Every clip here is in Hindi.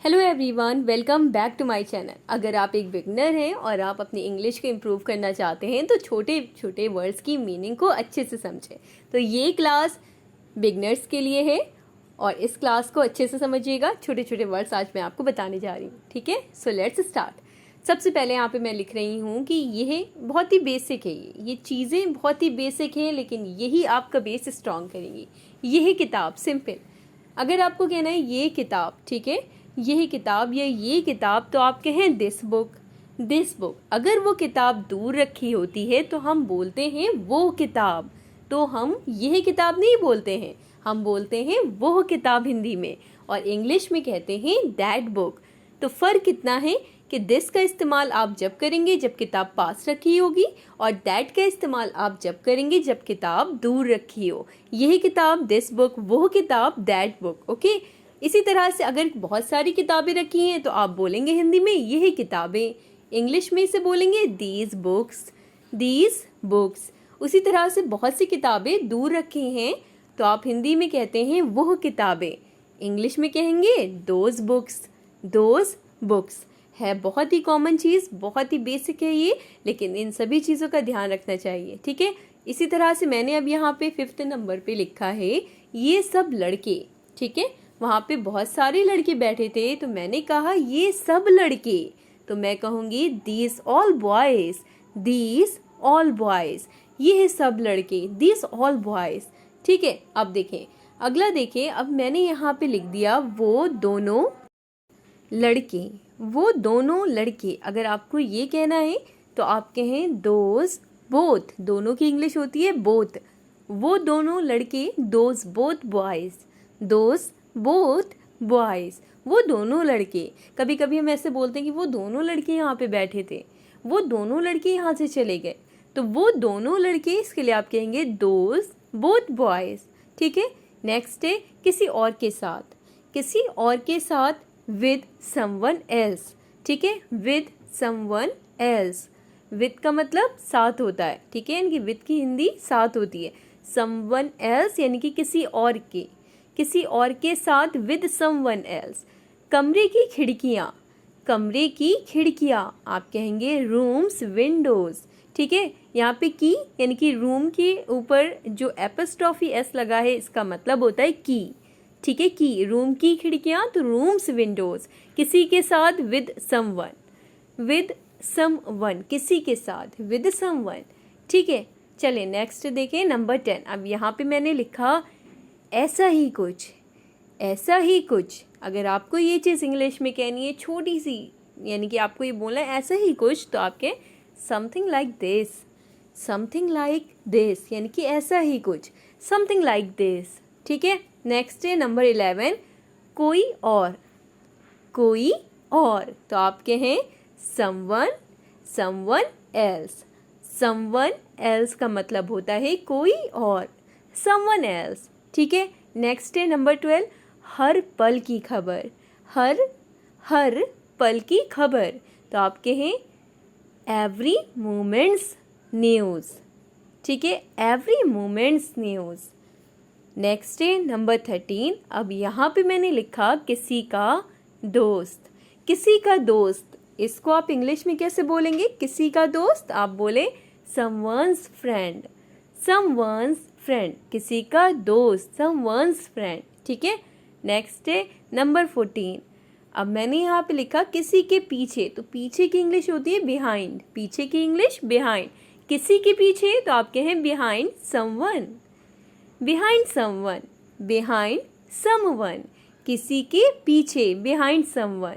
Hello everyone, welcome back to my channel. अगर आप एक बिगनर हैं और आप अपनी इंग्लिश को इम्प्रूव करना चाहते हैं तो छोटे छोटे वर्ड्स की मीनिंग को अच्छे से समझें। तो ये क्लास बिगनर्स के लिए है और इस क्लास को अच्छे से समझिएगा। छोटे छोटे वर्ड्स आज मैं आपको बताने जा रही हूँ, ठीक है। So let's start. सबसे पहले यहाँ पे मैं लिख रही हूँ कि यह बहुत ही बेसिक है। ये चीज़ें बहुत ही बेसिक हैं, लेकिन यही आपका बेस स्ट्रॉन्ग करेंगी। यह किताब, सिंपल। अगर आपको कहना है ये किताब, ठीक है, यही किताब या ये किताब, तो आप कहें दिस बुक, दिस बुक। अगर वो किताब दूर रखी होती है तो हम बोलते हैं वो किताब, तो हम यह किताब नहीं बोलते हैं, हम बोलते हैं वो किताब हिंदी में, और इंग्लिश में कहते हैं दैट बुक। तो फ़र्क इतना है कि दिस का इस्तेमाल आप जब करेंगे जब किताब पास रखी होगी, और दैट का इस्तेमाल आप जब करेंगे जब किताब दूर रखी हो। यही किताब दिस बुक, वो किताब दैट बुक, ओके। इसी तरह से अगर बहुत सारी किताबें रखी हैं तो आप बोलेंगे हिंदी में यही किताबें, इंग्लिश में इसे बोलेंगे दीज बुक्स, दीज बुक्स। उसी तरह से बहुत सी किताबें दूर रखी हैं तो आप हिंदी में कहते हैं वह किताबें, इंग्लिश में कहेंगे दोज बुक्स, दोज बुक्स। है बहुत ही कॉमन चीज़, बहुत ही बेसिक है ये, लेकिन इन सभी चीज़ों का ध्यान रखना चाहिए, ठीक है। इसी तरह से मैंने अब यहाँ पे 5th नंबर पे लिखा है ये सब लड़के, ठीक है। वहाँ पे बहुत सारे लड़के बैठे थे तो मैंने कहा ये सब लड़के, तो मैं कहूँगी these all boys, these all boys. ये है सब लड़के, दीज ऑल बॉयज़, ठीक है। अब देखें, अगला देखें। अब मैंने यहाँ पे लिख दिया वो दोनों लड़के, वो दोनों लड़के। अगर आपको ये कहना है तो आप कहें दोज बोथ, दोनों की इंग्लिश होती है बोथ। वो दोनों लड़के, those both boys, those both boys, वो दोनों लड़के। कभी कभी हम ऐसे बोलते हैं कि वो दोनों लड़के यहाँ पे बैठे थे, वो दोनों लड़के यहाँ से चले गए, तो वो दोनों लड़के, इसके लिए आप कहेंगे दोज बोथ बॉयज़, ठीक है। नेक्स्ट है किसी और के साथ, किसी और के साथ विद समवन एल्स, ठीक है, विद समवन एल्स। विद का मतलब साथ होता है, ठीक है, यानी कि विद की हिंदी साथ होती है। समवन एल्स यानी कि किसी और के, किसी और के साथ विद समवन एल्स। कमरे की खिड़कियाँ, कमरे की खिड़कियाँ आप कहेंगे रूम्स विंडोज़, ठीक है। यहाँ पे की यानी कि रूम के ऊपर जो एपोस्ट्रोफी एस लगा है इसका मतलब होता है की, ठीक है, की। रूम की खिड़कियाँ तो रूम्स विंडोज़। किसी के साथ विद समवन, विद समवन, किसी के साथ विद समवन, ठीक है। चलिए नेक्स्ट देखें, नंबर 10। अब यहाँ पे मैंने लिखा ऐसा ही कुछ, ऐसा ही कुछ। अगर आपको ये चीज़ इंग्लिश में कहनी है छोटी सी, यानी कि आपको ये बोलना है ऐसा ही कुछ, तो आप कहें something like this, something like this, यानी कि ऐसा ही कुछ, समथिंग लाइक दिस, ठीक है। नेक्स्ट है नंबर 11, कोई और, कोई और, तो आप कहें someone, someone else. Someone else का मतलब होता है कोई और, समवन एल्स, ठीक है। नेक्स्ट है नंबर 12, हर पल की खबर, हर पल की खबर, तो आप कहें एवरी मोमेंट्स न्यूज़, ठीक है, एवरी मोमेंट्स न्यूज़। नेक्स्ट है नंबर 13। अब यहाँ पे मैंने लिखा किसी का दोस्त, किसी का दोस्त। इसको आप इंग्लिश में कैसे बोलेंगे? किसी का दोस्त आप बोले someone's फ्रेंड, someone's फ्रेंड, किसी का दोस्त, someone's फ्रेंड, ठीक है। नेक्स्ट है नंबर 14। अब मैंने यहाँ पे लिखा किसी के पीछे, तो पीछे की इंग्लिश होती है बिहाइंड, पीछे की इंग्लिश बिहाइंड। किसी के पीछे तो आप कहें behind someone, behind someone, behind someone, किसी के पीछे, बिहाइंड समवन,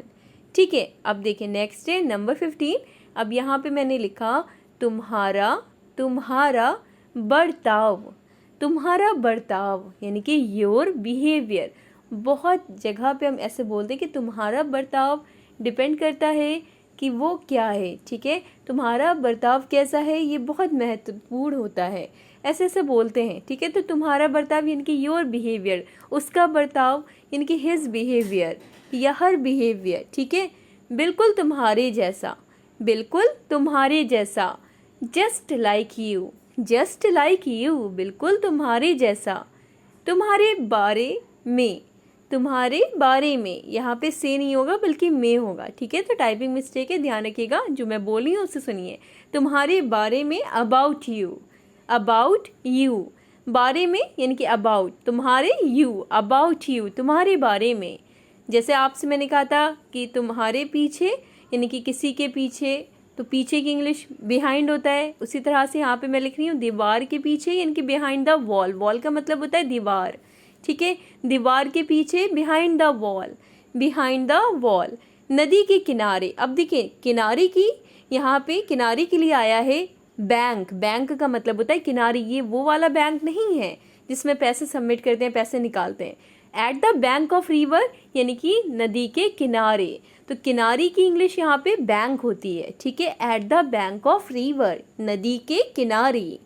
ठीक है। अब देखिए नेक्स्ट है नंबर 15। अब यहाँ पे मैंने लिखा तुम्हारा, तुम्हारा बर्ताव, तुम्हारा बर्ताव, यानी कि योर बिहेवियर। बहुत जगह पे हम ऐसे बोलते हैं कि तुम्हारा बर्ताव डिपेंड करता है कि वो क्या है, ठीक है। तुम्हारा बर्ताव कैसा है ये बहुत महत्वपूर्ण होता है, ऐसे ऐसे बोलते हैं, ठीक है। तो तुम्हारा बर्ताव यानी कि योर बिहेवियर, उसका बर्ताव यानी कि हिज बिहेवियर या हर बिहेवियर, ठीक है। बिल्कुल तुम्हारे जैसा, बिल्कुल तुम्हारे जैसा, just like you, just like you, बिल्कुल तुम्हारे जैसा। तुम्हारे बारे में, तुम्हारे बारे में, यहाँ पे से नहीं होगा बल्कि में होगा, ठीक है। तो टाइपिंग मिस्टेक है, ध्यान रखिएगा। जो मैं बोल रही हूँ उससे सुनिए। तुम्हारे बारे में, अबाउट यू, अबाउट यू, बारे में यानी कि अबाउट, तुम्हारे यू, अबाउट यू, तुम्हारे बारे में। जैसे आपसे मैंने कहा था कि तुम्हारे पीछे यानी कि किसी के पीछे, तो पीछे की इंग्लिश बिहाइंड होता है। उसी तरह से यहाँ पे मैं लिख रही हूँ दीवार के पीछे यानी कि बिहाइंड द वॉल। वॉल का मतलब होता है दीवार, ठीक है। दीवार के पीछे, behind the wall, behind the wall. नदी के किनारे, अब देखिए किनारे की, यहाँ पे किनारे के लिए आया है बैंक। बैंक का मतलब होता है किनारे। ये वो वाला बैंक नहीं है जिसमें पैसे सबमिट करते हैं, पैसे निकालते हैं। At the bank of river यानी कि नदी के किनारे। तो किनारे की इंग्लिश यहाँ पे बैंक होती है, ठीक है। At the bank of river, नदी के किनारे।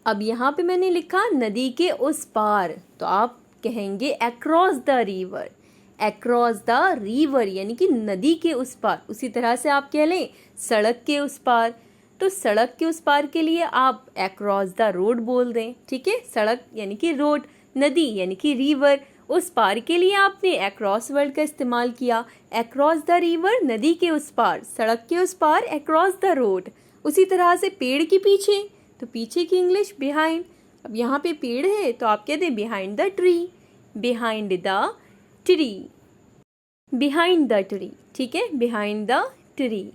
अब यहाँ पे मैंने लिखा नदी के उस पार, तो आप कहेंगे across the river, across the river यानी कि नदी के उस पार। उसी तरह से आप कह लें सड़क के उस पार, तो सड़क के उस पार के लिए आप अक्रॉस द रोड बोल दें, ठीक है। सड़क यानी कि रोड, नदी यानी कि रिवर, उस पार के लिए आपने अक्रॉस वर्ड का इस्तेमाल किया। अक्रॉस द रिवर, नदी के उस पार, सड़क के उस पार, अक्रॉस द रोड। उसी तरह से पेड़ के पीछे, तो पीछे की इंग्लिश बिहाइंड। अब यहाँ पे पेड़ है तो आप कहते हैं behind the tree, behind the tree, behind the tree, ठीक है, बिहाइंड द ट्री।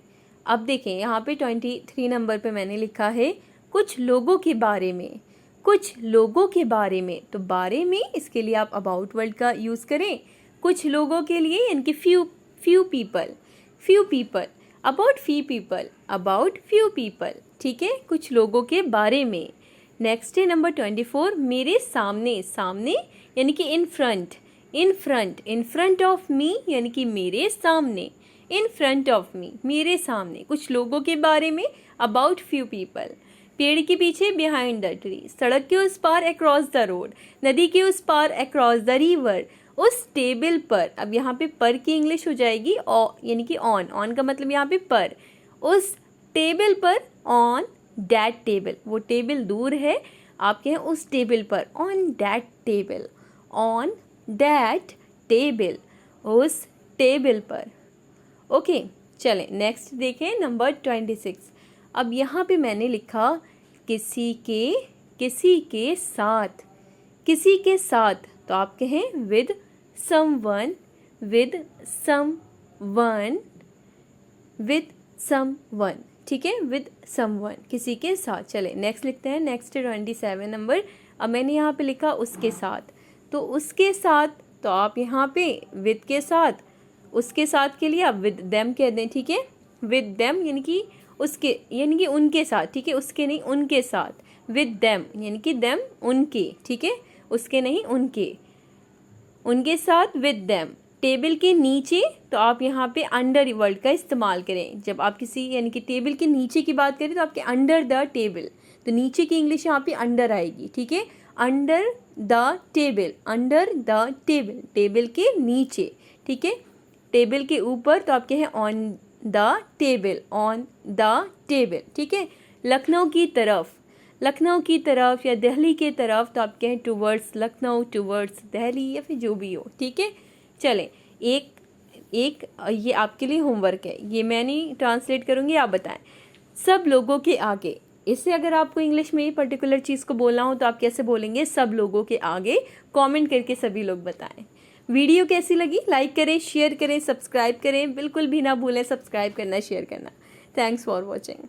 अब देखें यहाँ पे 23 नंबर पे मैंने लिखा है कुछ लोगों के बारे में, कुछ लोगों के बारे में। तो बारे में, इसके लिए आप अबाउट वर्ड का यूज़ करें। कुछ लोगों के लिए यानी कि few people, few people, about few people, about few people, ठीक है, कुछ लोगों के बारे में। नेक्स्ट है नंबर 24, मेरे सामने, सामने यानी कि in front, in front, in front of me यानी कि मेरे सामने, इन फ्रंट ऑफ मी, मेरे सामने, कुछ लोगों के बारे में, अबाउट फ्यू पीपल। पेड़ के पीछे, बिहाइंड द ट्री, सड़क के उस पार, अक्रॉस द रोड, नदी के उस पार, अक्रॉस द रिवर, उस टेबल पर। अब यहाँ पे पर की इंग्लिश हो जाएगी यानी कि ऑन, ऑन का मतलब यहाँ पे पर। उस टेबल पर, ऑन दैट टेबल, वो टेबल दूर है, आप कहें उस टेबल पर, on that table, on that table, उस टेबल पर। ओके, चलें नेक्स्ट देखें नंबर 26। अब यहाँ पे मैंने लिखा किसी के साथ, किसी के साथ, तो आप कहें with someone, with someone, with someone, ठीक है, विद समवन, किसी के साथ। चले नेक्स्ट लिखते हैं। Next 27 number. अब मैंने यहाँ पे लिखा उसके साथ, तो उसके साथ, तो आप यहाँ पे विद के साथ, उसके साथ के लिए आप विद देम कह दें, ठीक है। विद देम यानी कि उसके, यानी कि उनके साथ, ठीक है, उसके नहीं उनके साथ। विद देम यानी कि देम उनके, ठीक है, उसके नहीं उनके, उनके साथ, विद देम। टेबल के नीचे, तो आप यहाँ पे अंडर वर्ड का इस्तेमाल करें। जब आप किसी यानी कि टेबल के नीचे की बात करें तो आपके अंडर द टेबल, तो नीचे की इंग्लिश यहाँ पे अंडर आएगी, ठीक है। Under the table, under the table, table के नीचे, ठीक है। टेबल के ऊपर, तो आप कहें on the table, on the table, ठीक है। लखनऊ की तरफ, लखनऊ की तरफ या दिल्ली के तरफ, तो आप कहें टूवर्ड्स लखनऊ, टूवर्ड्स दिल्ली, या फिर जो भी हो, ठीक है। चलें, एक ये आपके लिए होमवर्क है, ये मैं नहीं ट्रांसलेट करूँगी, आप बताएं। सब लोगों के आगे, इससे अगर आपको इंग्लिश में पर्टिकुलर चीज़ को बोलना हो तो आप कैसे बोलेंगे? सब लोगों के आगे। कमेंट करके सभी लोग बताएं। वीडियो कैसी लगी? लाइक करें, शेयर करें, सब्सक्राइब करें, बिल्कुल भी ना भूलें सब्सक्राइब करना, शेयर करना। Thanks for watching.